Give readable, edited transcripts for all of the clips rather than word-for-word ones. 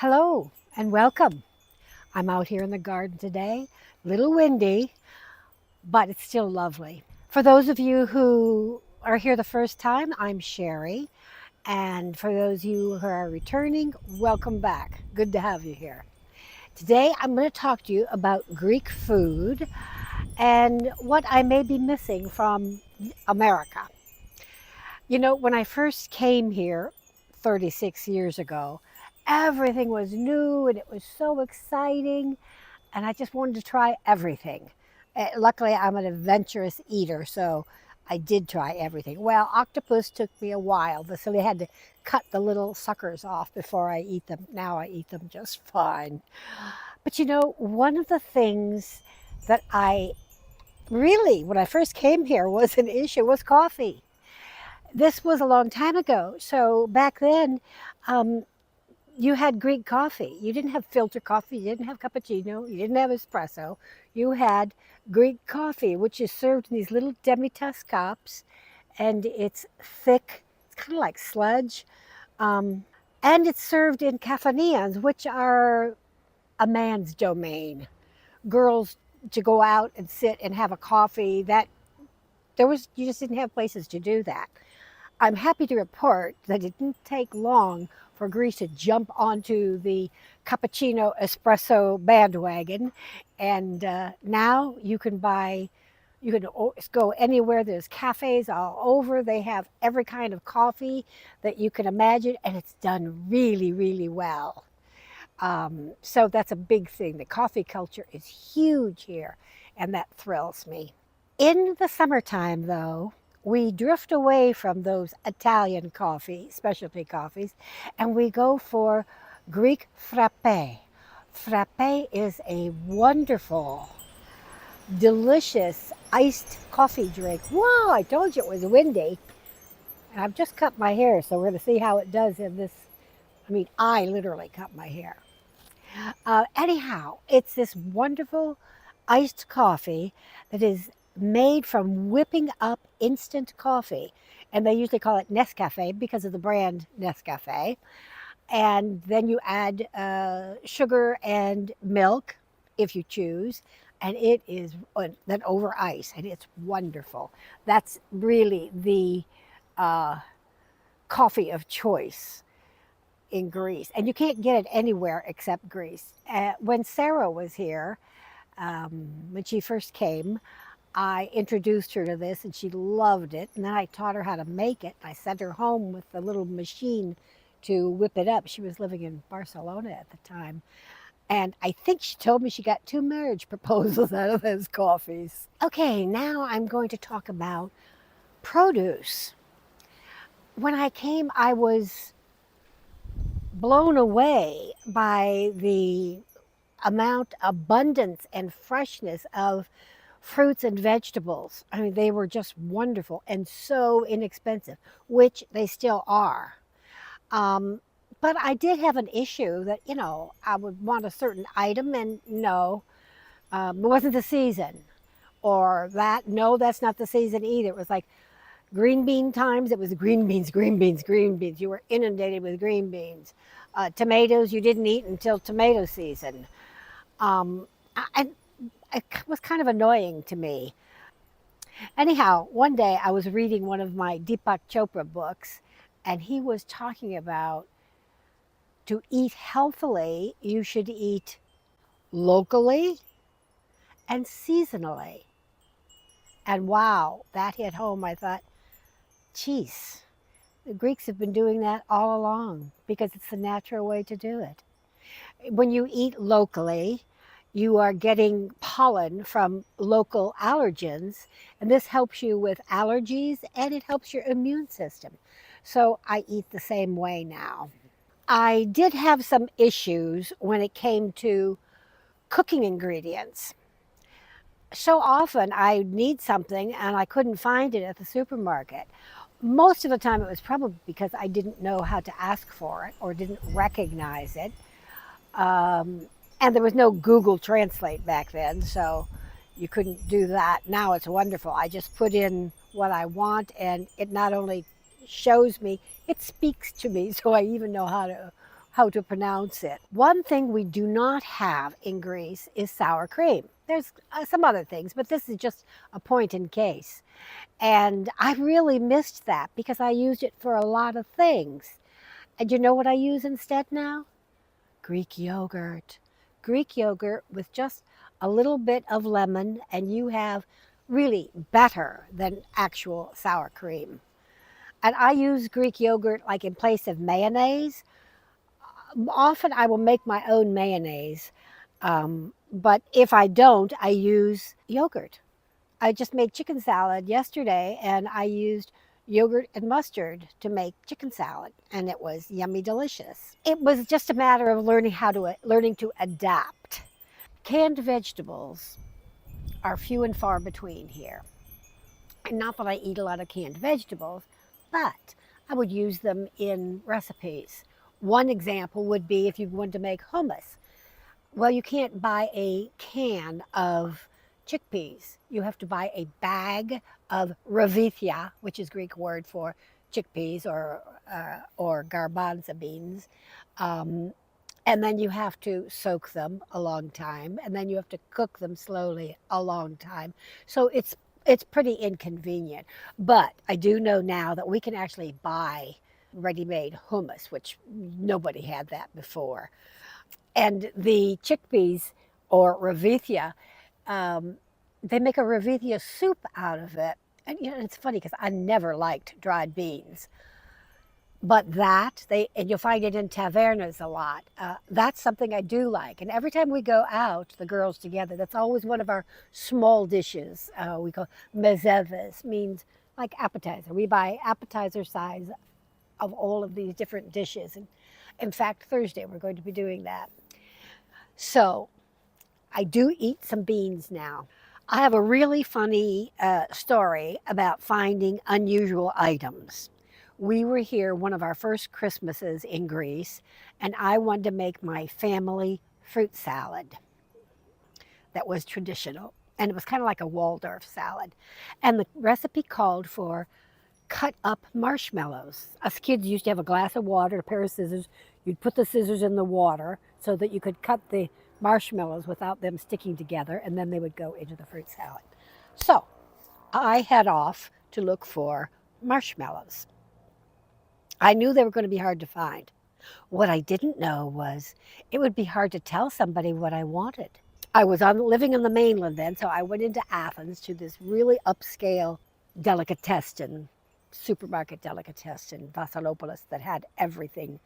Hello and welcome. I'm out here in the garden today, a little windy, but it's still lovely. For those of you who are here the first time, I'm Sherry. And for those of you who are returning, welcome back. Good to have you here. Today, I'm going to talk to you about Greek food and what I may be missing from America. You know, when I first came here 36 years ago, everything was new and it was so exciting, and I just wanted to try everything. Luckily, I'm an adventurous eater, so I did try everything. Well, octopus took me a while, so they had to cut the little suckers off before I eat them. Now I eat them just fine. But you know, one of the things that I really, when I first came here, was an issue was coffee. This was a long time ago. So back then, um, you had Greek coffee. You didn't have filter coffee. You didn't have cappuccino. You didn't have espresso. You had Greek coffee, which is served in these little demi-tasse cups, and it's thick. It's kind of like sludge, and it's served in cafeterias, which are a man's domain. Girls to go out and sit and have a coffee. That there was you just didn't have places to do that. I'm happy to report that it didn't take long for Greece to jump onto the cappuccino espresso bandwagon. And now you can go anywhere. There's cafes all over. They have every kind of coffee that you can imagine, and it's done really, really well. So that's a big thing. The coffee culture is huge here, and that thrills me. In the summertime, though, we drift away from those Italian coffee, specialty coffees, and we go for Greek frappe. Frappe is a wonderful, delicious iced coffee drink. Whoa, I told you it was windy. And I've just cut my hair, so we're going to see how it does in this. I literally cut my hair. Anyhow, it's this wonderful iced coffee that is made from whipping up instant coffee. And they usually call it Nescafe because of the brand Nescafe. And then you add sugar and milk if you choose. And it is then over ice, and it's wonderful. That's really the coffee of choice in Greece. And you can't get it anywhere except Greece. When Sarah was here, when she first came, I introduced her to this and she loved it. And then I taught her how to make it. I sent her home with the little machine to whip it up. She was living in Barcelona at the time. And I think she told me she got 2 marriage proposals out of those coffees. Okay, now I'm going to talk about produce. When I came, I was blown away by the abundance and freshness of fruits and vegetables. They were just wonderful and so inexpensive, which they still are. But I did have an issue that, I would want a certain item and no, it wasn't the season. Or that, no, that's not the season either. It was like green bean times, it was green beans, green beans, green beans. You were inundated with green beans. Tomatoes you didn't eat until tomato season. And it was kind of annoying to me. Anyhow, one day I was reading one of my Deepak Chopra books, and he was talking about to eat healthily, you should eat locally and seasonally. And wow, that hit home. I thought, geez, the Greeks have been doing that all along because it's the natural way to do it. When you eat locally, you are getting pollen from local allergens, and this helps you with allergies and it helps your immune system. So I eat the same way now. I did have some issues when it came to cooking ingredients. So often I need something and I couldn't find it at the supermarket. Most of the time it was probably because I didn't know how to ask for it or didn't recognize it. And there was no Google Translate back then, so you couldn't do that. Now it's wonderful. I just put in what I want and it not only shows me, it speaks to me, so I even know how to pronounce it. One thing we do not have in Greece is sour cream. There's some other things, but this is just a point in case. And I really missed that because I used it for a lot of things. And you know what I use instead now? Greek yogurt. Greek yogurt with just a little bit of lemon, and you have really better than actual sour cream. And I use Greek yogurt like in place of mayonnaise. Often I will make my own mayonnaise, but if I don't, I use yogurt. I just made chicken salad yesterday and I used yogurt and mustard to make chicken salad and it was yummy delicious. It was just a matter of learning to adapt. Canned vegetables are few and far between here. And not that I eat a lot of canned vegetables, but I would use them in recipes. One example would be if you wanted to make hummus. Well, you can't buy a can of chickpeas. You have to buy a bag of revithia, which is Greek word for chickpeas or garbanzo beans. Um, and then you have to soak them a long time, and then you have to cook them slowly a long time. So it's pretty inconvenient. But I do know now that we can actually buy ready-made hummus, which nobody had that before. And the chickpeas or revithia, um, they make a revithia soup out of it. And you know, it's funny because I never liked dried beans, but and you'll find it in tavernas a lot. That's something I do like. And every time we go out, the girls together, that's always one of our small dishes. We call mezeves, means like appetizer. We buy appetizer size of all of these different dishes. And in fact, Thursday we're going to be doing that. So I do eat some beans now. I have a really funny story about finding unusual items. We were here one of our first Christmases in Greece, and I wanted to make my family fruit salad that was traditional. And it was kind of like a Waldorf salad. And the recipe called for cut up marshmallows. Us kids used to have a glass of water, a pair of scissors. You'd put the scissors in the water so that you could cut the marshmallows without them sticking together, and then they would go into the fruit salad. So I head off to look for marshmallows. I knew they were going to be hard to find. What I didn't know was it would be hard to tell somebody what I wanted. I was living on the mainland then, so I went into Athens to this really upscale delicatessen, supermarket delicatessen, Vassalopolis, that had everything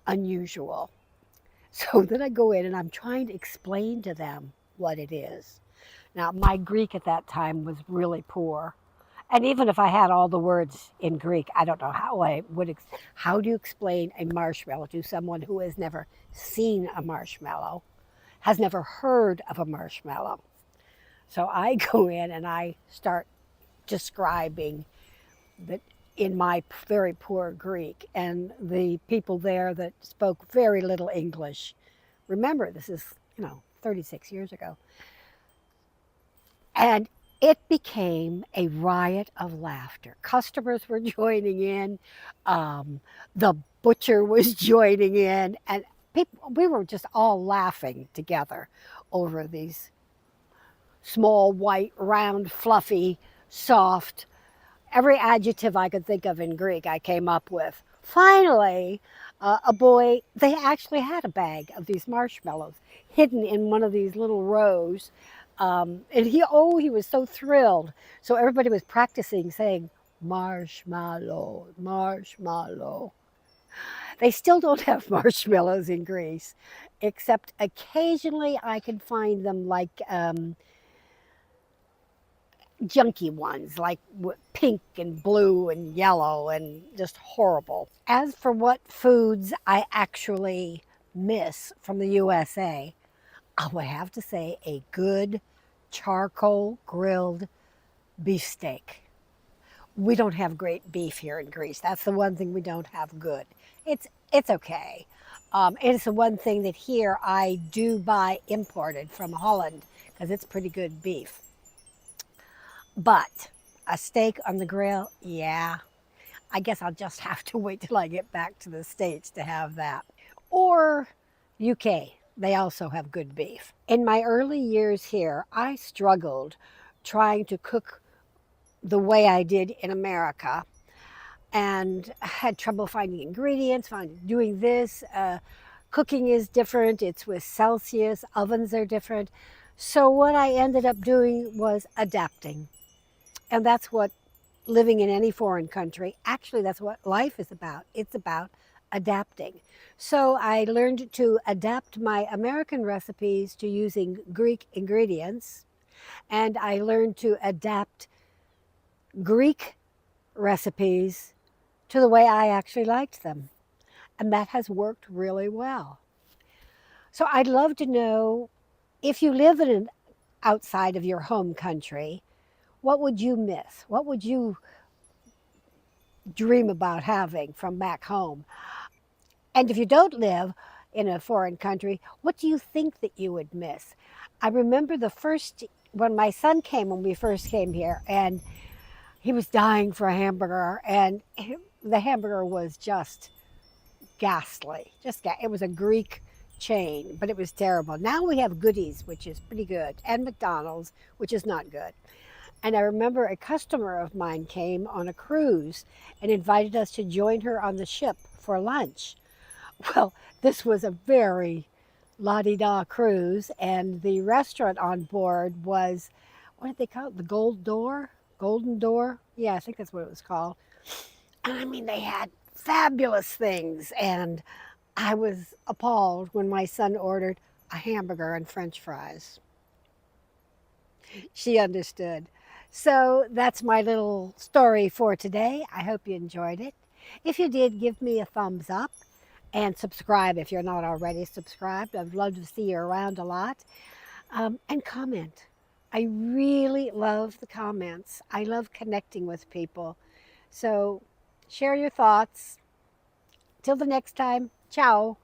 unusual. So then I go in and I'm trying to explain to them what it is. Now, my Greek at that time was really poor. And even if I had all the words in Greek, I don't know how I would. How do you explain a marshmallow to someone who has never seen a marshmallow, has never heard of a marshmallow? So I go in and I start describing that in my very poor Greek, and the people there that spoke very little English. Remember, this is, 36 years ago. And it became a riot of laughter. Customers were joining in, the butcher was joining in, and we were just all laughing together over these small, white, round, fluffy, soft, every adjective I could think of in Greek I came up with. Finally, they actually had a bag of these marshmallows hidden in one of these little rows. And he was so thrilled. So everybody was practicing saying, marshmallow, marshmallow. They still don't have marshmallows in Greece, except occasionally I can find them like junky ones, like pink and blue and yellow and just horrible. As for what foods I actually miss from the USA, I would have to say a good charcoal grilled beefsteak. We don't have great beef here in Greece. That's the one thing we don't have good. It's okay. It's the one thing that here I do buy imported from Holland because it's pretty good beef. But a steak on the grill, yeah. I guess I'll just have to wait till I get back to the States to have that. Or UK, they also have good beef. In my early years here, I struggled trying to cook the way I did in America and had trouble finding ingredients, doing this. Cooking is different, it's with Celsius, ovens are different. So, what I ended up doing was adapting. And that's what living in any foreign country, actually, that's what life is about. It's about adapting. So, I learned to adapt my American recipes to using Greek ingredients, and I learned to adapt Greek recipes to the way I actually liked them. And that has worked really well. So I'd love to know, if you live in an outside of your home country, what would you miss? What would you dream about having from back home? And if you don't live in a foreign country, what do you think that you would miss? I remember when my son came, when we first came here, and he was dying for a hamburger, and the hamburger was just ghastly. It was a Greek chain, but it was terrible. Now we have Goodies, which is pretty good, and McDonald's, which is not good. And I remember a customer of mine came on a cruise and invited us to join her on the ship for lunch. Well, this was a very la-di-da cruise, and the restaurant on board was, what did they call it? The Gold Door? Golden Door? Yeah, I think that's what it was called. And I mean, they had fabulous things, and I was appalled when my son ordered a hamburger and French fries. She understood. So that's my little story for today. I hope you enjoyed it. If you did, give me a thumbs up and subscribe if you're not already subscribed. I'd love to see you around a lot. And comment. I really love the comments. I love connecting with people. So share your thoughts. Till the next time, ciao.